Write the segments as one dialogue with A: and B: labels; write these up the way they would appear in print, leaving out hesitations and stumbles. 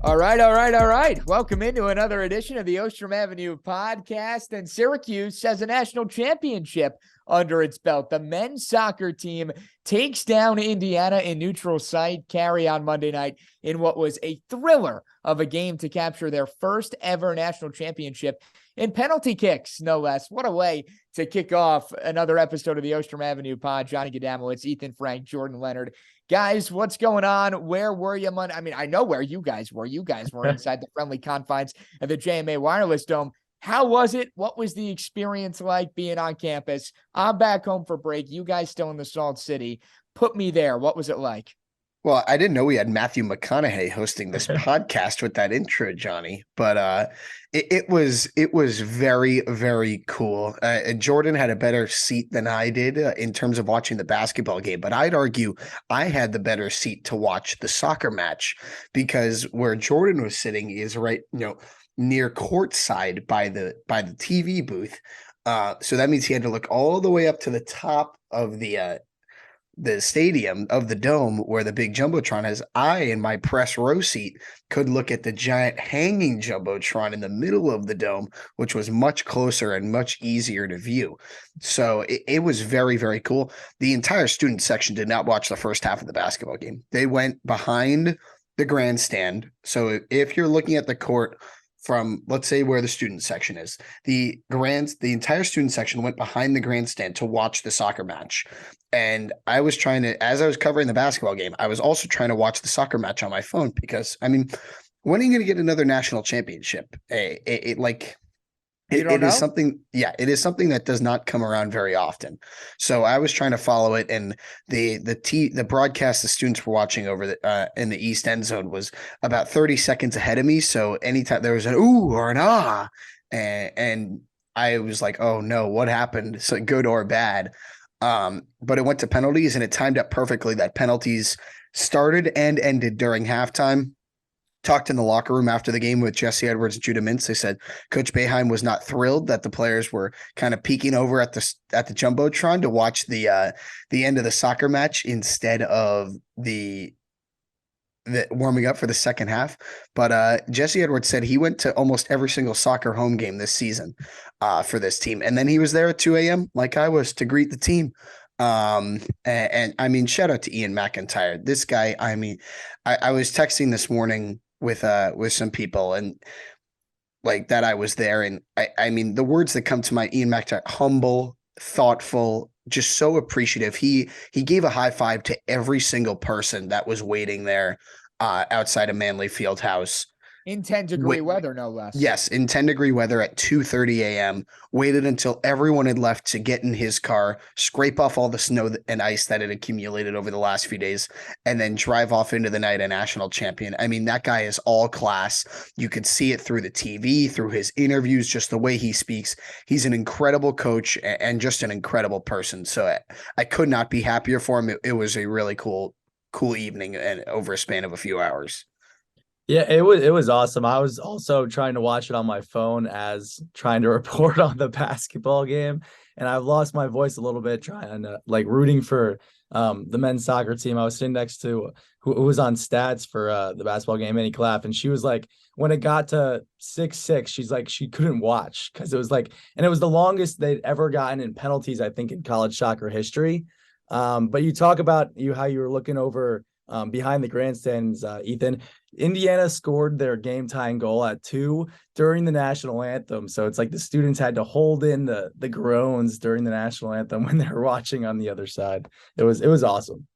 A: All right. Welcome into another edition of the Ostrom Avenue podcast. And Syracuse has a national championship under its belt. The men's soccer team takes down Indiana in neutral site Cary on Monday night in what was a thriller of a game to capture their first ever national championship in penalty kicks, no less. What a way to kick off another episode of the Ostrom Avenue pod. Johnny Gadamowitz, Ethan Frank, Jordan Leonard. Guys, what's going on? Where were you Monday? I mean, I know where you guys were. You guys were inside the friendly confines of the JMA Wireless Dome. How was it? What was the experience like being on campus? I'm back home for break. You guys still in the Salt City. Put me there. What was it like?
B: Well, I didn't know we had Matthew McConaughey hosting this podcast with that intro, Johnny. But it was very, very cool. Jordan had a better seat than I did in terms of watching the basketball game. But I'd argue I had the better seat to watch the soccer match, because where Jordan was sitting is right, near courtside by the TV booth. So that means he had to look all the way up to the top of the stadium of the dome where the big jumbotron is. I, in my press row seat, could look at the giant hanging jumbotron in the middle of the dome, which was much closer and much easier to view. So it was very, very cool. The entire student section did not watch the first half of the basketball game. They went behind the grandstand. So if you're looking at the court from, let's say, where the student section is, the entire student section went behind the grandstand to watch the soccer match. And I was as I was covering the basketball game, I was also trying to watch the soccer match on my phone, because, I mean, when are you going to get another national championship? It is something, it is something that does not come around very often. So I was trying to follow it, and the broadcast the students were watching over in the East End zone was about 30 seconds ahead of me. So anytime there was an ooh or an ah, and I was like, oh no, what happened? So good or bad? But it went to penalties, and it timed up perfectly that penalties started and ended during halftime. Talked in the locker room after the game with Jesse Edwards and Judah Mintz. They said Coach Boeheim was not thrilled that the players were kind of peeking over at the jumbotron to watch the end of the soccer match instead of the warming up for the second half. But Jesse Edwards said he went to almost every single soccer home game this season for this team, and then he was there at 2 a.m. like I was to greet the team. And I mean, shout out to Ian McIntyre. This guy, I mean, I was texting this morning with some people, and like that I was there, and I mean, the words that come to mind: Ian McIntyre, humble, thoughtful, just so appreciative. He gave a high five to every single person that was waiting there outside of Manley Fieldhouse.
A: In 10-degree weather, no less.
B: Yes, in 10-degree weather at 2:30 a.m. Waited until everyone had left to get in his car, scrape off all the snow and ice that had accumulated over the last few days, and then drive off into the night a national champion. I mean, that guy is all class. You could see it through the TV, through his interviews, just the way he speaks. He's an incredible coach and just an incredible person. So I could not be happier for him. It was a really cool evening, and over a span of a few hours.
C: Yeah, it was awesome. I was also trying to watch it on my phone as trying to report on the basketball game, and I've lost my voice a little bit trying to rooting for the men's soccer team. I was sitting next to who was on stats for the basketball game, Annie Clapp, and she was like, when it got to 6-6, she's like, she couldn't watch because it was and it was the longest they'd ever gotten in penalties, I think, in college soccer history. But you talk about how you were looking over behind the grandstands, Ethan. Indiana scored their game-tying goal at 2 during the national anthem. So it's like the students had to hold in the groans during the national anthem when they were watching on the other side. It was awesome.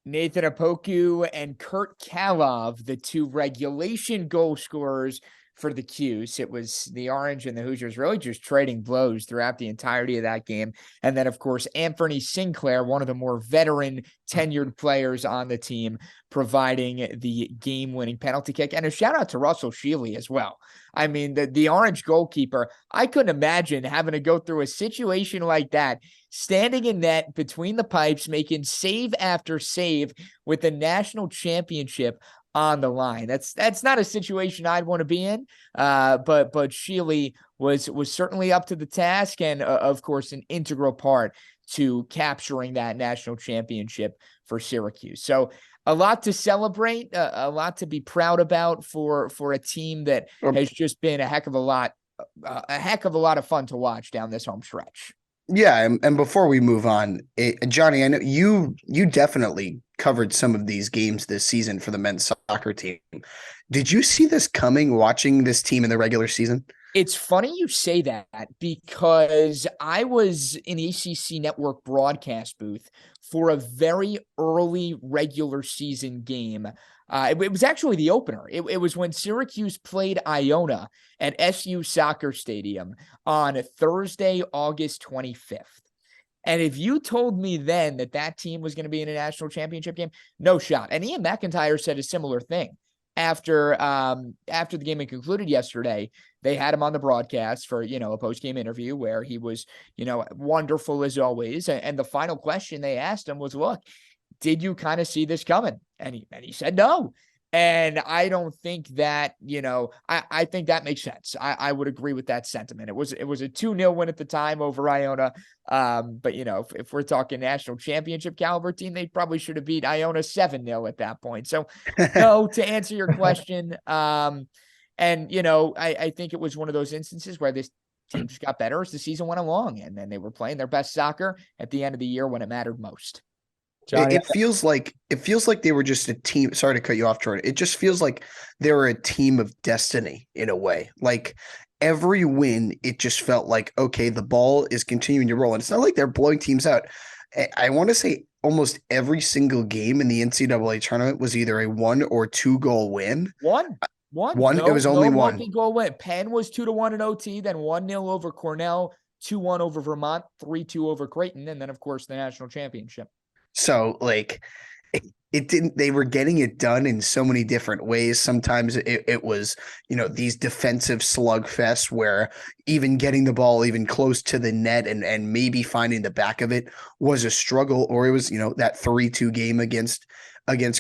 A: Nathan Apoku and Kurt Kalov, the two regulation goal scorers for the Cuse. It was the Orange and the Hoosiers really just trading blows throughout the entirety of that game. And then, of course, Anthony Sinclair, one of the more veteran tenured players on the team, providing the game-winning penalty kick. And a shout out to Russell Shealy as well. I mean, the Orange goalkeeper, I couldn't imagine having to go through a situation like that, standing in net between the pipes, making save after save with the national championship on the line. That's not a situation I'd want to be in. But Shealy was certainly up to the task, and of course an integral part to capturing that national championship for Syracuse. So a lot to celebrate, a lot to be proud about for a team that has just been a heck of a lot of fun to watch down this home stretch.
B: Yeah, and before we move on, Johnny, I know you definitely covered some of these games this season for the men's soccer team. Did you see this coming watching this team in the regular season?
A: It's funny you say that because I was in ACC Network broadcast booth for a very early regular season game. It was actually the opener. It was when Syracuse played Iona at SU Soccer Stadium on Thursday, August 25th. And if you told me then that team was going to be in a national championship game, no shot. And Ian McIntyre said a similar thing. After the game had concluded yesterday, they had him on the broadcast for, a post-game interview where he was, wonderful as always. And the final question they asked him was, look, did you kind of see this coming? And he said no. And I don't think that, I think that makes sense. I would agree with that sentiment. It was a 2-0 win at the time over Iona. But if we're talking national championship caliber team, they probably should have beat Iona 7-0 at that point. So no, to answer your question. I think it was one of those instances where this team just got better as the season went along, and then they were playing their best soccer at the end of the year when it mattered most.
B: Johnny, it feels like they were just a team. Sorry to cut you off, Jordan. It just feels like they were a team of destiny in a way. Like every win, it just felt like, okay, the ball is continuing to roll. And it's not like they're blowing teams out. I want to say almost every single game in the NCAA tournament was either a 1 or 2 goal win.
A: One.
B: No, it was only one.
A: Multi-goal win. Penn was 2-1 in OT, then 1-0 over Cornell, 2-1 over Vermont, 3-2 over Creighton, and then of course the national championship.
B: So like it didn't, they were getting it done in so many different ways. Sometimes it was, these defensive slugfests where even getting the ball even close to the net and maybe finding the back of it was a struggle, or it was, that 3-2 game against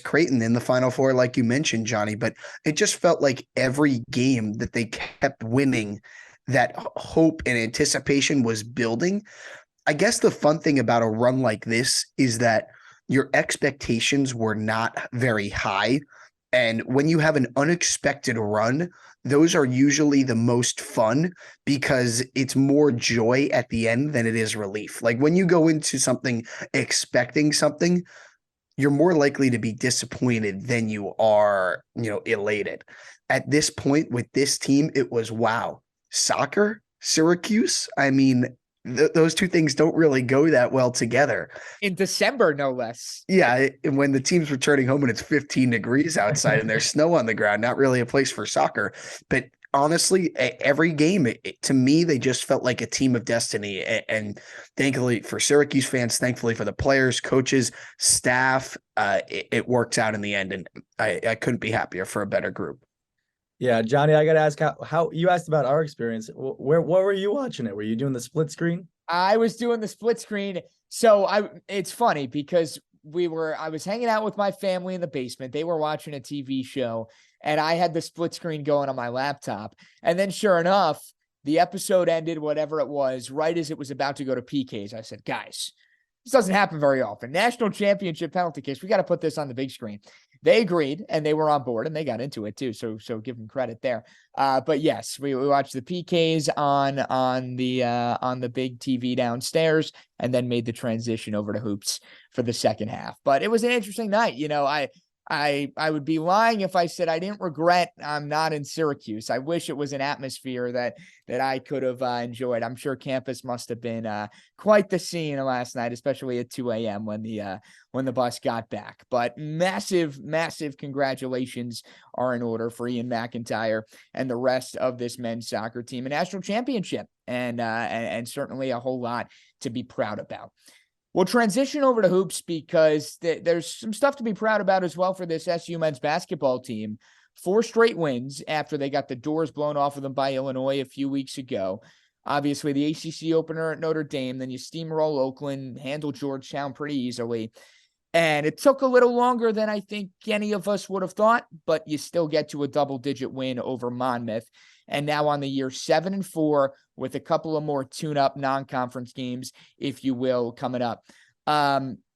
B: Creighton in the Final Four, like you mentioned, Johnny. But it just felt like every game that they kept winning, that hope and anticipation was building. I guess the fun thing about a run like this is that your expectations were not very high. And when you have an unexpected run, those are usually the most fun because it's more joy at the end than it is relief. Like when you go into something expecting something, you're more likely to be disappointed than you are, elated. At this point with this team, it was, wow, soccer, Syracuse. I mean, those two things don't really go that well together.
A: In December, no less.
B: Yeah, when the team's returning home and it's 15 degrees outside and there's snow on the ground, not really a place for soccer. But honestly, every game, to me, they just felt like a team of destiny. And thankfully for Syracuse fans, thankfully for the players, coaches, staff, it worked out in the end. And I couldn't be happier for a better group.
C: Yeah, Johnny, I got to ask how you asked about our experience. What were you watching it? Were you doing the split screen?
A: I was doing the split screen. So it's funny because I was hanging out with my family in the basement. They were watching a TV show and I had the split screen going on my laptop. And then sure enough, the episode ended, whatever it was, right as it was about to go to PKs. I said, guys, this doesn't happen very often. National championship penalty case. We got to put this on the big screen. They agreed and they were on board and they got into it too. So give them credit there. But yes, we watched the PKs on the big TV downstairs and then made the transition over to hoops for the second half. But it was an interesting night. I would be lying if I said I didn't regret I'm not in Syracuse. I wish it was an atmosphere that I could have enjoyed. I'm sure campus must have been quite the scene last night, especially at 2 a.m. when the bus got back. But massive congratulations are in order for Ian McIntyre and the rest of this men's soccer team, a national championship, and certainly a whole lot to be proud about. We'll transition over to hoops because there's some stuff to be proud about as well for this SU men's basketball team. 4 straight wins after they got the doors blown off of them by Illinois a few weeks ago. Obviously, the ACC opener at Notre Dame, then you steamroll Oakland, handle Georgetown pretty easily. And it took a little longer than I think any of us would have thought, but you still get to a double-digit win over Monmouth. And now on the year 7-4 with a couple of more tune-up non-conference games, if you will, coming up.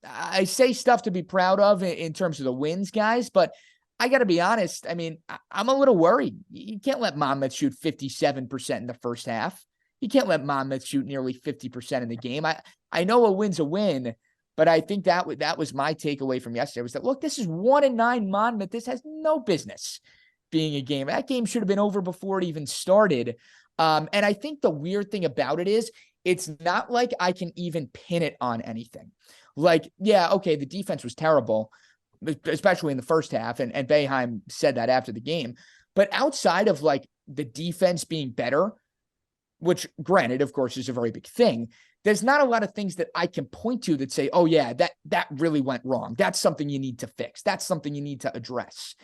A: I say stuff to be proud of in terms of the wins, guys, but I got to be honest. I mean, I'm a little worried. You can't let Monmouth shoot 57% in the first half. You can't let Monmouth shoot nearly 50% in the game. I know a win's a win, but I think that was my takeaway from yesterday was that, look, this is 1-9 Monmouth. This has no business being a game. That game should have been over before it even started. And I think the weird thing about it is it's not like I can even pin it on anything. Like, yeah, okay, the defense was terrible, especially in the first half. And Boeheim said that after the game. But outside of like the defense being better, which granted, of course, is a very big thing, there's not a lot of things that I can point to that say, oh yeah, that really went wrong. That's something you need to fix. That's something you need to address.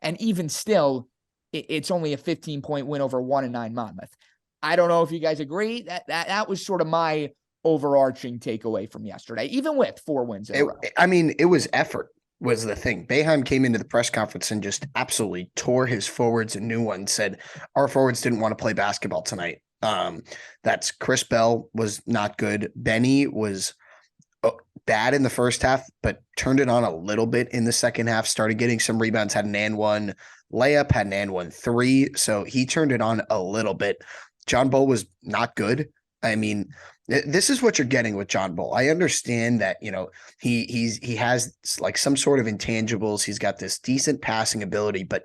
A: And even still, it's only a 15-point win over 1-9 Monmouth. I don't know if you guys agree. That was sort of my overarching takeaway from yesterday, even with 4 wins in a row.
B: I mean, it was effort was the thing. Boeheim came into the press conference and just absolutely tore his forwards a new one, said our forwards didn't want to play basketball tonight. That's Chris Bell was not good. Benny was bad in the first half, but turned it on a little bit in the second half, started getting some rebounds, had an and one layup, had an and one three. So he turned it on a little bit. John Bull was not good. I mean, this is what you're getting with John Bull. I understand that, you know, he has like some sort of intangibles. He's got this decent passing ability, but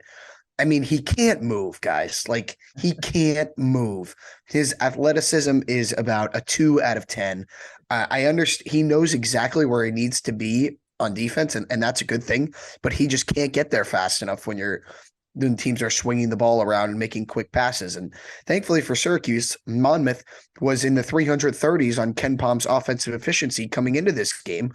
B: I mean, he can't move, guys. Like, he can't move. His athleticism is about a 2 out of 10. I understand he knows exactly where he needs to be on defense, and that's a good thing, but he just can't get there fast enough when teams are swinging the ball around and making quick passes. And thankfully for Syracuse, Monmouth was in the 330s on Ken Palm's offensive efficiency coming into this game.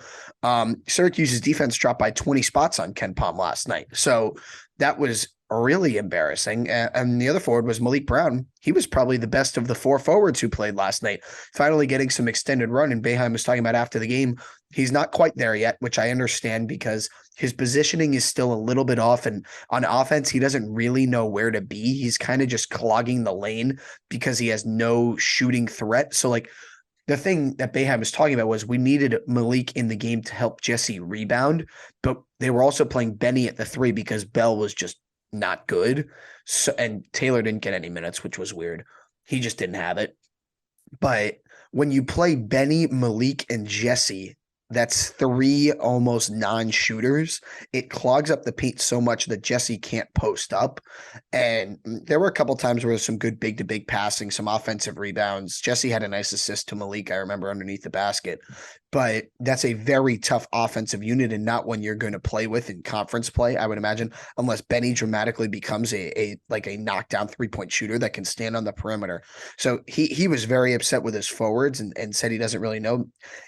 B: Syracuse's defense dropped by 20 spots on Ken Palm last night. So that was really embarrassing. And the other forward was Malik Brown. He was probably the best of the 4 forwards who played last night, finally getting some extended run. And Boeheim was talking about after the game, he's not quite there yet, which I understand because his positioning is still a little bit off. And on offense, he doesn't really know where to be. He's kind of just clogging the lane because he has no shooting threat. So like the thing that Boeheim was talking about was we needed Malik in the game to help Jesse rebound, but they were also playing Benny at the 3 because Bell was just not good. So, and Taylor didn't get any minutes, which was weird. He just didn't have it. But when you play Benny, Malik, and Jesse, that's 3 almost non-shooters. It clogs up the paint so much that Jesse can't post up. And there were a couple times where there was some good big-to-big passing, some offensive rebounds. Jesse had a nice assist to Malik, I remember, underneath the basket. But that's a very tough offensive unit and not one you're going to play with in conference play, I would imagine, unless Benny dramatically becomes a knockdown 3-point shooter that can stand on the perimeter. So he was very upset with his forwards and said he doesn't really know,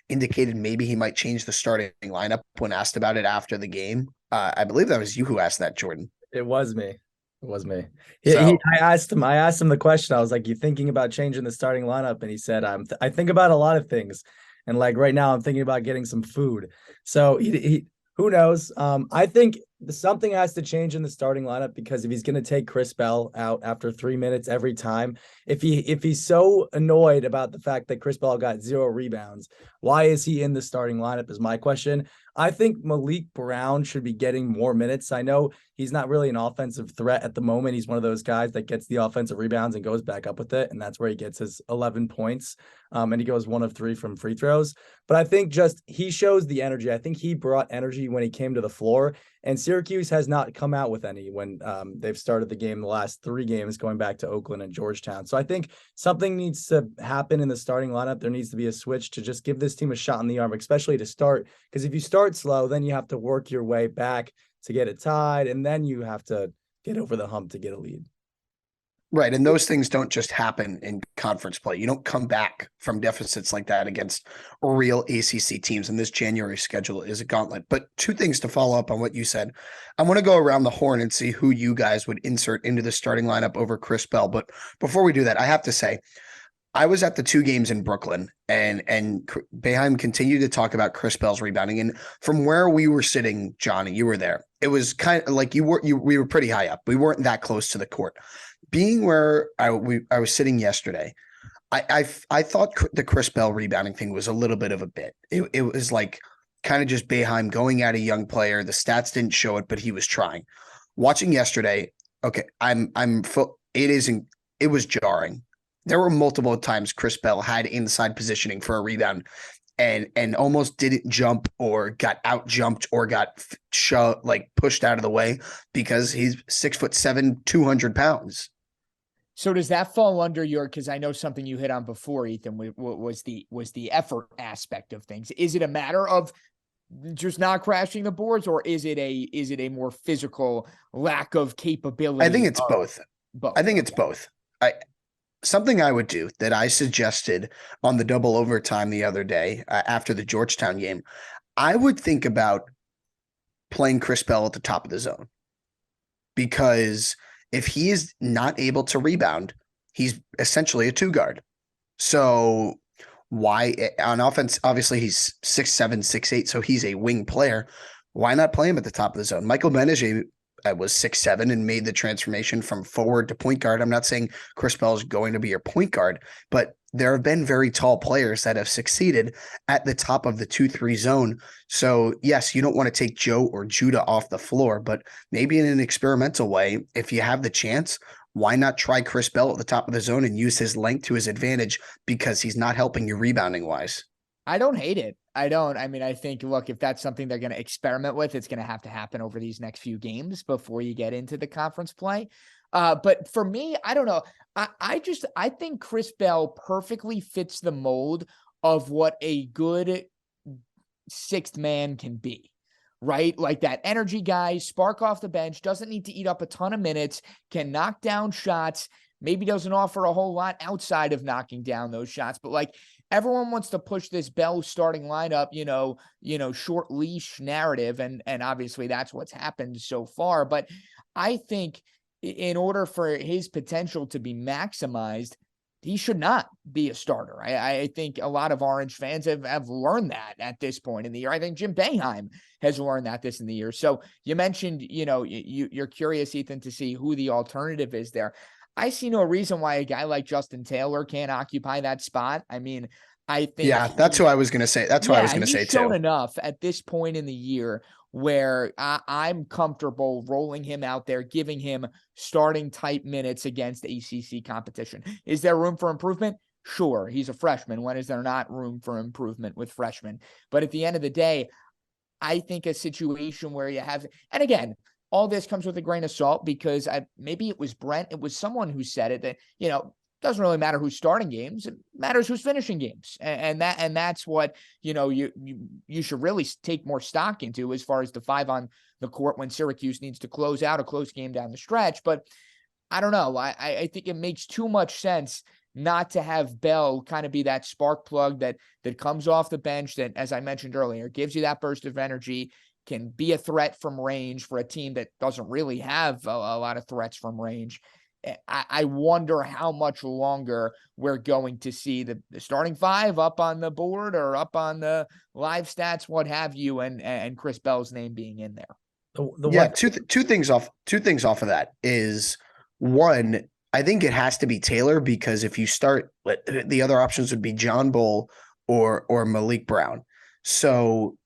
B: indicated maybe he might change the starting lineup when asked about it after the game. I believe that was you who asked that, Jordan.
C: It was me. I asked him the question. I was like, you thinking about changing the starting lineup? And he said, I think about a lot of things. And like right now I'm thinking about getting some food. So he who knows? I think something has to change in the starting lineup because if he's going to take Chris Bell out after 3 minutes every time, if he's so annoyed about the fact that Chris Bell got 0 rebounds, why is he in the starting lineup is my question. I think Malik Brown should be getting more minutes. I know he's not really an offensive threat at the moment. He's one of those guys that gets the offensive rebounds and goes back up with it. And that's where he gets his 11 points. And he goes 1 of 3 from free throws. But I think just he shows the energy. I think he brought energy when he came to the floor. And Syracuse has not come out with any when they've started the game the last 3 games going back to Oakland and Georgetown. So I think something needs to happen in the starting lineup. There needs to be a switch to just give this team a shot in the arm, especially to start. Because if you start slow, then you have to work your way back to get it tied. And then you have to get over the hump to get a lead.
B: Right. And those things don't just happen in conference play. You don't come back from deficits like that against real ACC teams. And this January schedule is a gauntlet. But 2 things to follow up on what you said. I want to go around the horn and see who you guys would insert into the starting lineup over Chris Bell. But before we do that, I have to say, I was at the 2 games in Brooklyn and Boeheim continued to talk about Chris Bell's rebounding. And from where we were sitting, Johnny, you were there. It was kind of like we were pretty high up. We weren't that close to the court. Being where I was sitting yesterday, I thought the Chris Bell rebounding thing was a little bit of a bit. It was like kind of just Boeheim going at a young player. The stats didn't show it, but he was trying. Watching yesterday, okay, it was jarring. There were multiple times Chris Bell had inside positioning for a rebound and almost didn't jump or got out jumped or got shoved, like pushed out of the way because he's 6'7", 200 pounds.
A: So does that fall under your, because I know something you hit on before, Ethan, was the effort aspect of things. Is it a matter of just not crashing the boards, or is it a more physical lack of capability?
B: I think it's both. I think it's
A: Okay.
B: both. Something I would do that I suggested on the double overtime the other day after the Georgetown game, I would think about playing Chris Bell at the top of the zone, because if he is not able to rebound, he's essentially a two guard. So why on offense? Obviously, he's 6'7", 6'8", so he's a wing player. Why not play him at the top of the zone? Michael Benege was 6'7" and made the transformation from forward to point guard. I'm not saying Chris Bell is going to be your point guard, but there have been very tall players that have succeeded at the top of the 2-3 zone. So yes, you don't want to take Joe or Judah off the floor, but maybe in an experimental way, if you have the chance, why not try Chris Bell at the top of the zone and use his length to his advantage, because he's not helping you rebounding wise.
A: I don't hate it. I don't. I mean, I think, look, if that's something they're going to experiment with, it's going to have to happen over these next few games before you get into the conference play. But for me, I don't know. I think Chris Bell perfectly fits the mold of what a good sixth man can be, right? Like that energy guy, spark off the bench, doesn't need to eat up a ton of minutes, can knock down shots, maybe doesn't offer a whole lot outside of knocking down those shots, but like everyone wants to push this Bell starting lineup, short leash narrative. And obviously that's what's happened so far. But I think in order for his potential to be maximized, he should not be a starter. I think a lot of Orange fans have learned that at this point in the year. I think Jim Boeheim has learned that this in the year. So you mentioned, you're curious, Ethan, to see who the alternative is there. I see no reason why a guy like Justin Taylor can't occupy that spot. I mean, I think.
B: Yeah, that's who I was going to say. That's what I was going to say
A: he's shown
B: too.
A: enough at this point in the year where I'm comfortable rolling him out there, giving him starting type minutes against ACC competition. Is there room for improvement? Sure. He's a freshman. When is there not room for improvement with freshmen? But at the end of the day, I think a situation where you have, and again, all this comes with a grain of salt, because maybe it was Brent, it was someone who said it, that, doesn't really matter who's starting games. It matters who's finishing games. And that's what, you should really take more stock into as far as the five on the court when Syracuse needs to close out a close game down the stretch. But I don't know. I think it makes too much sense not to have Bell kind of be that spark plug that comes off the bench that, as I mentioned earlier, gives you that burst of energy, can be a threat from range for a team that doesn't really have a lot of threats from range. I wonder how much longer we're going to see the starting five up on the board or up on the live stats, what have you, and Chris Bell's name being in there.
B: Two things off of that is, one, I think it has to be Taylor, because if you start, the other options would be John Bull or Malik Brown. So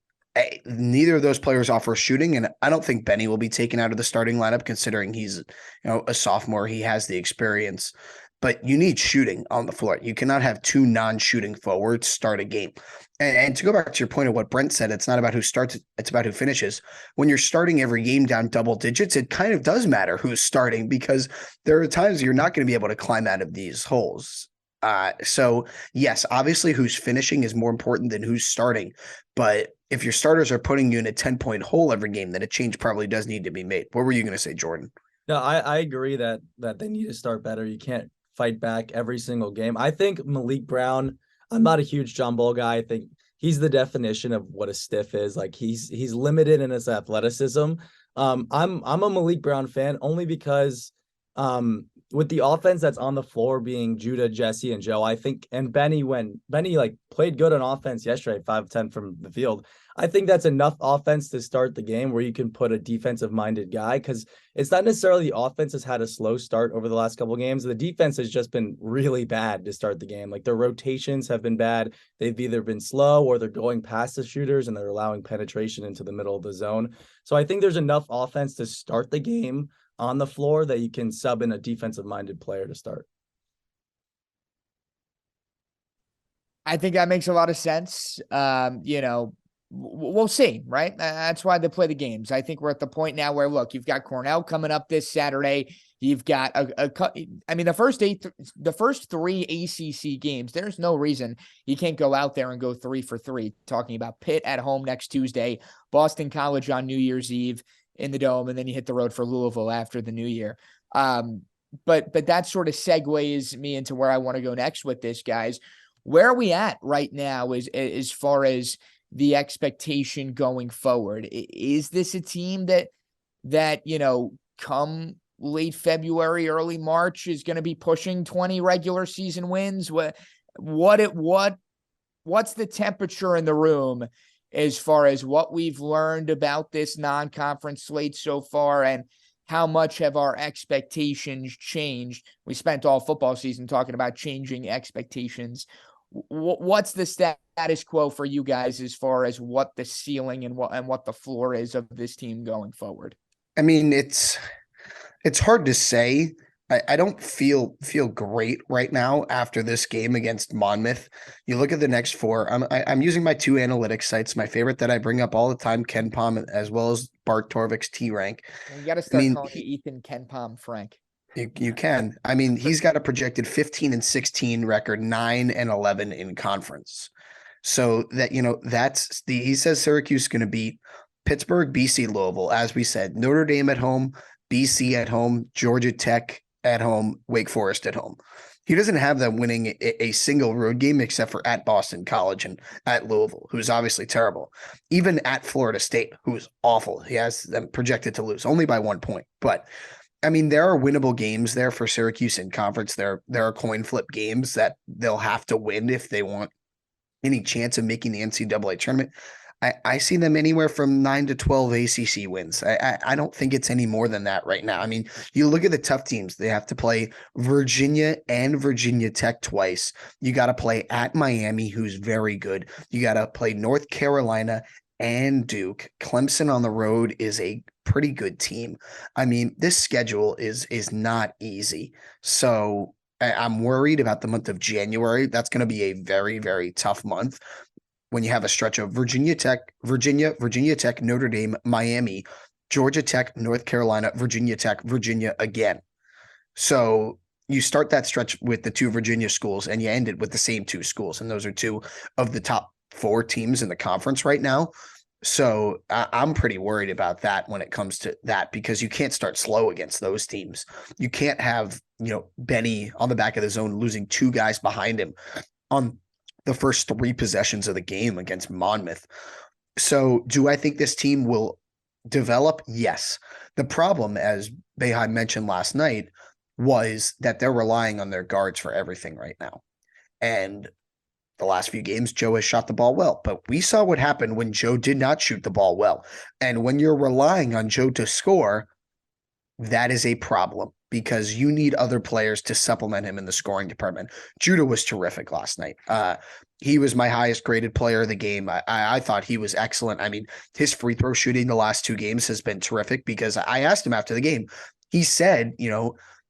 B: neither of those players offer shooting, and I don't think Benny will be taken out of the starting lineup, considering he's a sophomore. He has the experience, but you need shooting on the floor. You cannot have two non-shooting forwards start a game. And to go back to your point of what Brent said, it's not about who starts, it's about who finishes. When you're starting every game down double digits, it kind of does matter who's starting, because there are times you're not going to be able to climb out of these holes. So yes, obviously who's finishing is more important than who's starting, but if your starters are putting you in a 10-point hole every game, then a change probably does need to be made. What were you going to say, Jordan?
C: No, I agree that they need to start better. You can't fight back every single game. I think Malik Brown, I'm not a huge John Bull guy. I think he's the definition of what a stiff is. Like he's limited in his athleticism. I'm a Malik Brown fan only because with the offense that's on the floor being Judah, Jesse, and Joe, I think, and Benny, when Benny like played good on offense yesterday, 5-10 from the field, I think that's enough offense to start the game where you can put a defensive minded guy, because it's not necessarily the offense has had a slow start over the last couple of games. The defense has just been really bad to start the game. Like their rotations have been bad. They've either been slow or they're going past the shooters and they're allowing penetration into the middle of the zone. So I think there's enough offense to start the game on the floor that you can sub in a defensive minded player to start.
A: I think that makes a lot of sense. We'll see, right? That's why they play the games. I think we're at the point now where, look, you've got Cornell coming up this Saturday. You've got the first 3 ACC games. There's no reason you can't go out there and go 3 for 3. Talking about Pitt at home next Tuesday, Boston College on New Year's Eve in the Dome, and then you hit the road for Louisville after the new year. But that sort of segues me into where I want to go next with this, guys. Where are we at right now as far as the expectation going forward? Is this a team that come late February, early March is going to be pushing 20 regular season wins? What's the temperature in the room as far as what we've learned about this non-conference slate so far, and how much have our expectations changed? We spent all football season talking about changing expectations. What's the status quo for you guys as far as what the ceiling and what the floor is of this team going forward?
B: I mean, it's hard to say. I don't feel great right now after this game against Monmouth. You look at the next 4. I'm using my 2 analytics sites. My favorite that I bring up all the time, KenPom, as well as Bart Torvik's T-Rank.
A: You got to start calling you Ethan KenPom Frank.
B: You can. I mean, he's got a projected 15-16 record, 9-11 in conference. So that, he says Syracuse is going to beat Pittsburgh, BC, Louisville, as we said, Notre Dame at home, BC at home, Georgia Tech at home, Wake Forest at home. He doesn't have them winning a single road game except for at Boston College and at Louisville, who's obviously terrible. Even at Florida State, who's awful. He has them projected to lose only by 1 point. But I mean, there are winnable games there for Syracuse in conference. There are coin flip games that they'll have to win if they want any chance of making the NCAA tournament. I see them anywhere from 9 to 12 ACC wins. I don't think it's any more than that right now. I mean, you look at the tough teams. They have to play Virginia and Virginia Tech twice. You got to play at Miami, who's very good. You got to play North Carolina and Duke. Clemson on the road is a pretty good team. I mean, this schedule is not easy. So I'm worried about the month of January. That's going to be a very, very tough month when you have a stretch of Virginia Tech, Notre Dame, Miami, Georgia Tech, North Carolina, Virginia Tech, Virginia again. So you start that stretch with the 2 Virginia schools and you end it with the same 2 schools. And those are 2 of the top 4 teams in the conference right now. So I'm pretty worried about that when it comes to that, because you can't start slow against those teams. You can't have, Benny on the back of the zone losing 2 guys behind him on the first 3 possessions of the game against Monmouth. So do I think this team will develop? Yes. The problem, as Behi mentioned last night, was that they're relying on their guards for everything right now. And the last few games, Joe has shot the ball well, but we saw what happened when Joe did not shoot the ball well. And when you're relying on Joe to score, that is a problem, because you need other players to supplement him in the scoring department. Judah was terrific last night. He was my highest graded player of the game. I thought he was excellent. I mean, his free throw shooting the last 2 games has been terrific, because I asked him after the game. He said,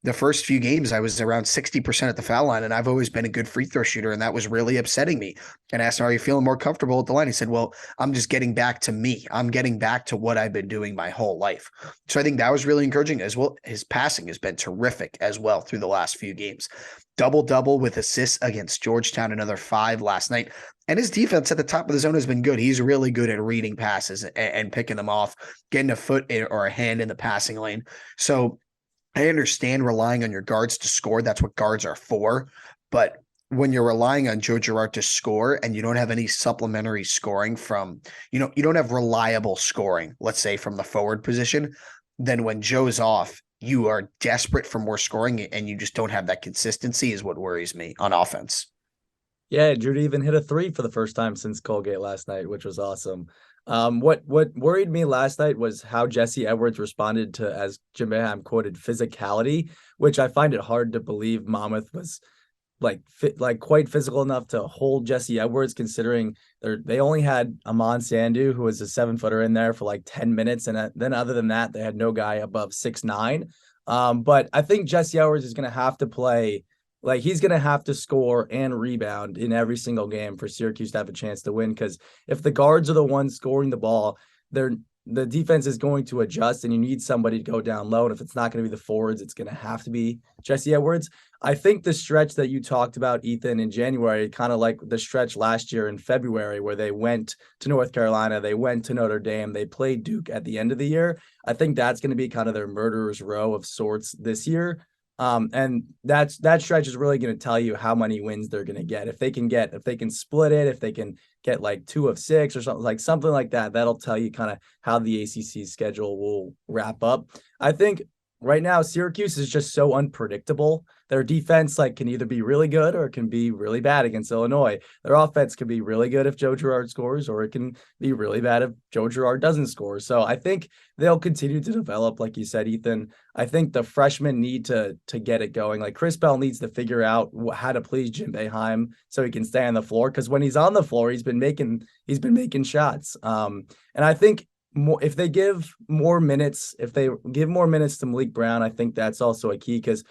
B: the first few games I was around 60% at the foul line, and I've always been a good free throw shooter, and that was really upsetting me. And I asked him, are you feeling more comfortable at the line? He said, well, I'm just getting back to me. I'm getting back to what I've been doing my whole life. So I think that was really encouraging as well. His passing has been terrific as well through the last few games. Double-double with assists against Georgetown, another 5 last night. And his defense at the top of the zone has been good. He's really good at reading passes and picking them off, getting a foot or a hand in the passing lane. So I understand relying on your guards to score. That's what guards are for. But when you're relying on Joe Girard to score and you don't have any supplementary scoring from, you don't have reliable scoring, let's say from the forward position, then when Joe's off, you are desperate for more scoring and you just don't have that consistency is what worries me on offense.
C: Yeah, Judy even hit a 3 for the first time since Colgate last night, which was awesome. What worried me last night was how Jesse Edwards responded to, as Jim Boeheim quoted, physicality, which I find it hard to believe Monmouth was like quite physical enough to hold Jesse Edwards, considering they only had Amon Sandu, who was a 7-footer, in there for like 10 minutes, and then other than that, they had no guy above 6'9". But I think Jesse Edwards is going to have to play. Like, he's going to have to score and rebound in every single game for Syracuse to have a chance to win. Because if the guards are the ones scoring the ball, the defense is going to adjust, and you need somebody to go down low. And if it's not going to be the forwards, it's going to have to be Jesse Edwards. I think the stretch that you talked about, Ethan, in January, kind of like the stretch last year in February, where they went to North Carolina, they went to Notre Dame, they played Duke at the end of the year. I think that's going to be kind of their murderer's row of sorts this year. And that stretch is really going to tell you how many wins they're going to get. If they can split it, if they can get like 2 of 6 or something like that, that'll tell you kind of how the ACC schedule will wrap up. I think right now Syracuse is just so unpredictable. Their defense can either be really good or it can be really bad against Illinois. Their offense can be really good if Joe Girard scores, or it can be really bad if Joe Girard doesn't score. So I think they'll continue to develop, like you said, Ethan. I think the freshmen need to get it going. Like, Chris Bell needs to figure out how to please Jim Boeheim so he can stay on the floor, because when he's on the floor, he's been making shots. And I think if they give more minutes to Malik Brown, I think that's also a key, because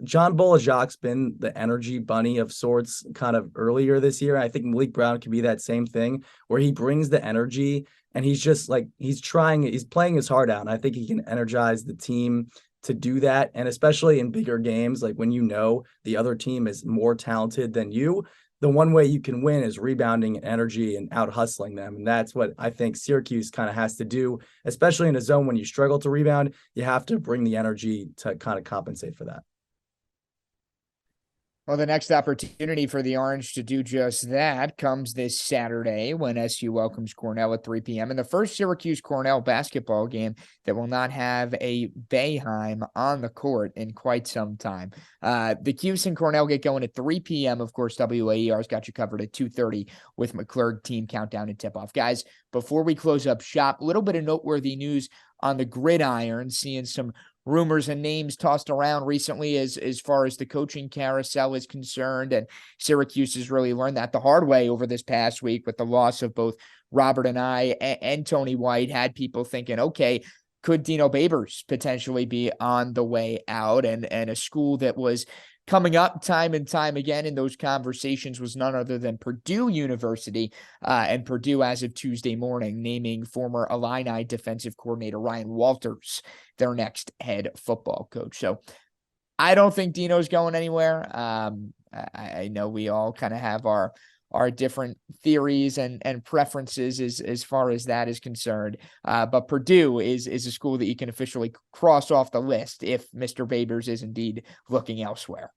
C: John Bolajac's been the energy bunny of sorts kind of earlier this year. I think Malik Brown can be that same thing, where he brings the energy and he's just he's playing his heart out. And I think he can energize the team to do that. And especially in bigger games, like when the other team is more talented than you, the one way you can win is rebounding and energy and out hustling them. And that's what I think Syracuse kind of has to do, especially in a zone when you struggle to rebound. You have to bring the energy to kind of compensate for that.
A: Well, the next opportunity for the Orange to do just that comes this Saturday when SU welcomes Cornell at 3 p.m. in the first Syracuse-Cornell basketball game that will not have a Boeheim on the court in quite some time. The Cuse and Cornell get going at 3 p.m. Of course, WAER's got you covered at 2:30 with McClurg team countdown and tip-off. Guys, before we close up shop, a little bit of noteworthy news on the gridiron, seeing some rumors and names tossed around recently as far as the coaching carousel is concerned. And Syracuse has really learned that the hard way over this past week with the loss of both Robert and I and Tony White. Had people thinking, okay, could Dino Babers potentially be on the way out? And a school that was coming up time and time again in those conversations was none other than Purdue University, and Purdue, as of Tuesday morning, naming former Illini defensive coordinator Ryan Walters their next head football coach. So I don't think Dino's going anywhere. I know we all kind of have our different theories and preferences as far as that is concerned. But Purdue is a school that you can officially cross off the list if Mr. Babers is indeed looking elsewhere.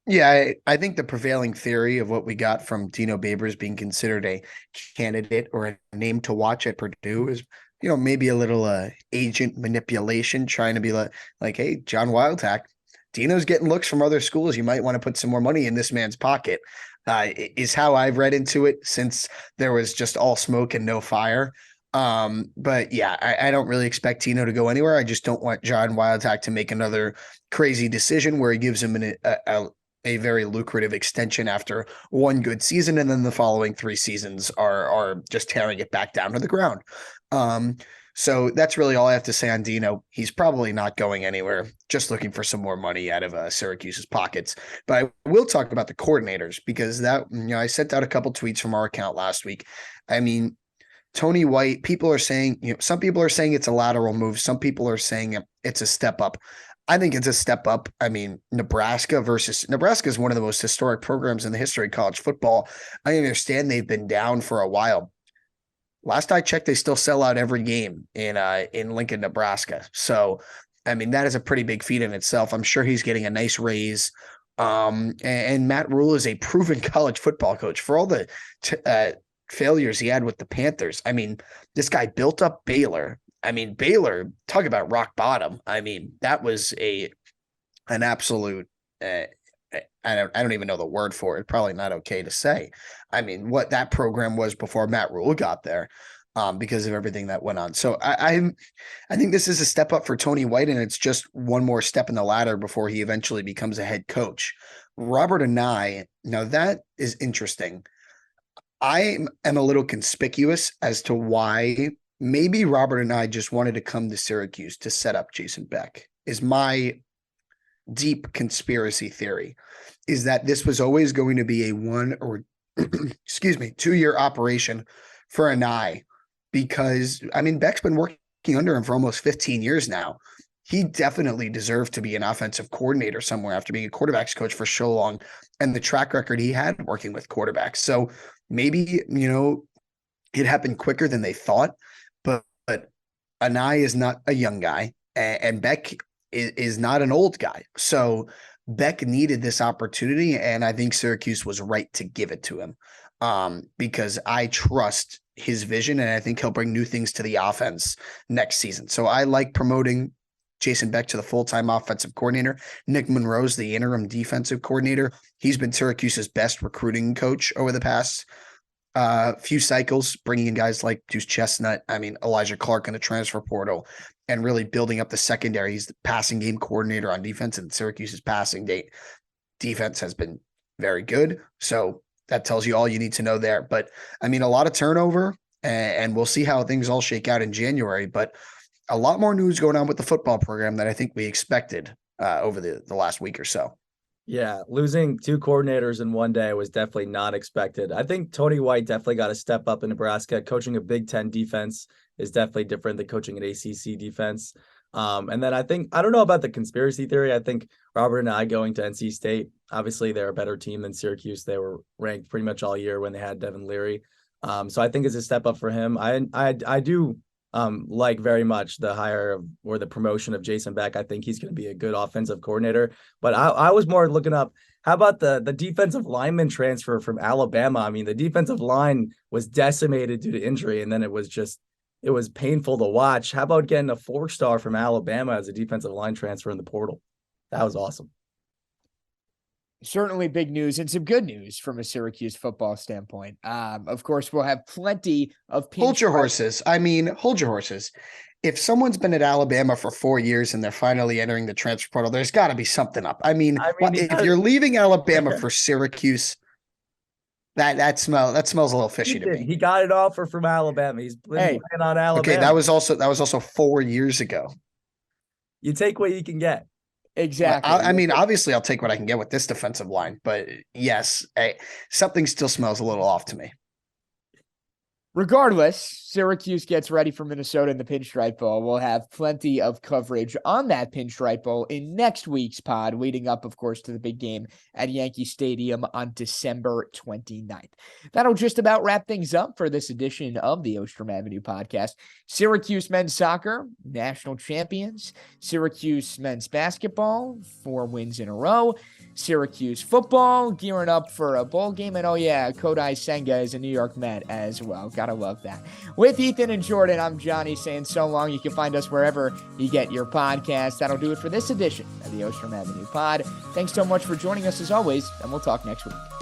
B: Yeah, I think the prevailing theory of what we got from Dino Babers being considered a candidate or a name to watch at Purdue is, maybe a little agent manipulation, trying to be like, hey, John Wildhack, Dino's getting looks from other schools. You might want to put some more money in this man's pocket, is how I've read into it since there was just all smoke and no fire. But yeah, I don't really expect Dino to go anywhere. I just don't want John Wildhack to make another crazy decision where he gives him a very lucrative extension after one good season, and then the following 3 seasons are just tearing it back down to the ground. So that's really all I have to say on Dino. He's probably not going anywhere, just looking for some more money out of Syracuse's pockets. But I will talk about the coordinators, because I sent out a couple tweets from our account last week. I mean, Tony White, people are saying, some people are saying it's a lateral move. Some people are saying it's a step up. I think it's a step up. I mean, Nebraska is one of the most historic programs in the history of college football. I understand they've been down for a while. Last I checked, they still sell out every game in Lincoln, Nebraska. So, I mean, that is a pretty big feat in itself. I'm sure he's getting a nice raise. And Matt Rule is a proven college football coach. For all the failures he had with the Panthers, I mean, this guy built up Baylor, I mean, Baylor, talk about rock bottom. I mean, that was an absolute, I don't even know the word for it. Probably not okay to say. I mean, what that program was before Matt Rule got there, because of everything that went on. So I think this is a step up for Tony White, and it's just one more step in the ladder before he eventually becomes a head coach. Robert Anae, now that is interesting. I am a little conspicuous as to why maybe Robert Anae just wanted to come to Syracuse to set up Jason Beck, is my deep conspiracy theory, is that this was always going to be a 1 or 2 year operation for Anae, because I mean, Beck's been working under him for almost 15 years now. He definitely deserved to be an offensive coordinator somewhere after being a quarterbacks coach for so long, and the track record he had working with quarterbacks. So maybe, it happened quicker than they thought, but Anae is not a young guy, and Beck is not an old guy. So Beck needed this opportunity, and I think Syracuse was right to give it to him, because I trust his vision, and I think he'll bring new things to the offense next season. So I like promoting Jason Beck to the full-time offensive coordinator. Nick Monroe's the interim defensive coordinator. He's been Syracuse's best recruiting coach over the past few cycles, bringing in guys like Deuce Chestnut, Elijah Clark in the transfer portal, and really building up the secondary. He's the passing game coordinator on defense, and Syracuse's defense has been very good. So that tells you all you need to know there. But a lot of turnover, and we'll see how things all shake out in January. But a lot more news going on with the football program than I think we expected over the last week or so.
C: Yeah, losing 2 coordinators in one day was definitely not expected. I think Tony White definitely got a step up in Nebraska. Coaching a Big Ten defense is definitely different than coaching an ACC defense. And then I don't know about the conspiracy theory. I think Robert and I going to NC State, obviously they're a better team than Syracuse. They were ranked pretty much all year when they had Devin Leary. So I think it's a step up for him. I do like very much the hire or the promotion of Jason Beck. I think he's going to be a good offensive coordinator. But I was more looking up, how about the defensive lineman transfer from Alabama? The defensive line was decimated due to injury, and then it was painful to watch. How about getting a 4-star from Alabama as a defensive line transfer in the portal? That was awesome.
A: Certainly big news, and some good news from a Syracuse football standpoint. Of course, we'll have plenty of
B: Hold your horses. Hold your horses. If someone's been at Alabama for 4 years and they're finally entering the transfer portal, there's got to be something up. If you're leaving Alabama for Syracuse, that smells a little fishy to me.
C: He got an offer from Alabama. He's playing on Alabama.
B: Okay, that was also 4 years ago.
C: You take what you can get.
A: Exactly.
B: Obviously, I'll take what I can get with this defensive line, but yes, something still smells a little off to me.
A: Regardless, Syracuse gets ready for Minnesota in the Pinstripe Bowl. We'll have plenty of coverage on that Pinstripe Bowl in next week's pod, leading up, of course, to the big game at Yankee Stadium on December 29th. That'll just about wrap things up for this edition of the Ostrom Avenue podcast. Syracuse men's soccer, national champions. Syracuse men's basketball, 4 wins in a row. Syracuse football, gearing up for a bowl game. And Kodai Senga is a New York Met as well. Gotta love that. With Ethan and Jordan, I'm Johnny saying so long. You can find us wherever you get your podcast. That'll do it for this edition of the Ostrom Avenue Pod. Thanks so much for joining us as always, and we'll talk next week.